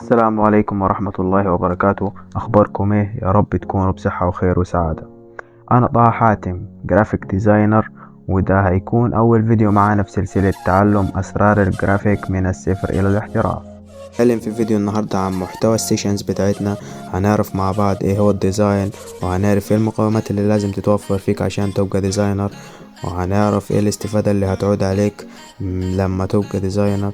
السلام عليكم ورحمة الله وبركاته. أخباركم إيه؟ يا رب تكونوا بصحة وخير وسعادة. أنا طه حاتم، جرافيك ديزاينر، وده هيكون أول فيديو معانا في سلسلة تعلم أسرار الجرافيك من الصفر إلى الاحتراف. هنتكلم في فيديو النهاردة عن محتوى السيشنز بتاعتنا. هنعرف مع بعض إيه هو الديزاين، وهنعرف إيه المقومات اللي لازم تتوفر فيك عشان تبقى ديزاينر، وهنعرف إيه الاستفادة اللي هتعود عليك لما تبقى ديزاينر.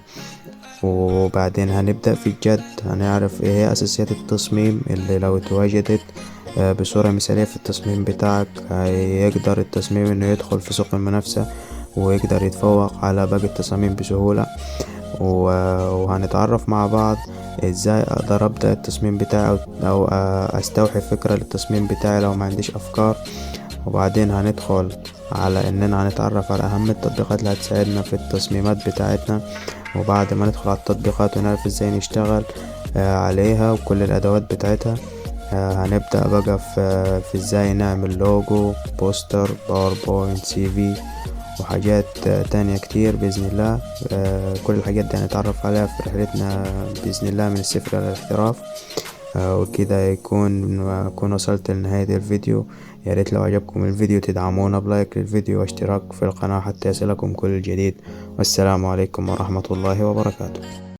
وبعدين هنبدأ في الجد، هنعرف ايه هي اساسيات التصميم اللي لو اتواجدت بصورة مثالية في التصميم بتاعك هيقدر التصميم انه يدخل في سوق المنافسة ويقدر يتفوق على باقي التصاميم بسهولة. وهنتعرف مع بعض ازاي اقدر ابدأ التصميم بتاعي او استوحي فكرة للتصميم بتاعي لو ما عنديش افكار. وبعدين هندخل على اننا هنتعرف على اهم التطبيقات اللي هتساعدنا في التصميمات بتاعتنا. وبعد ما ندخل على التطبيقات ونعرف ازاي نشتغل عليها وكل الادوات بتاعتها، هنبدأ بقى في ازاي نعمل لوجو، بوستر، باوربوينت، سي في، وحاجات تانية كتير بإذن الله. كل الحاجات دي هنتعرف عليها في رحلتنا بإذن الله من الصفر إلى الاحتراف. وكده أكون وصلت لنهاية الفيديو. يا ريت لو عجبكم الفيديو تدعمونا بلايك للفيديو واشتراك في القناة حتى يصلكم كل جديد. والسلام عليكم ورحمة الله وبركاته.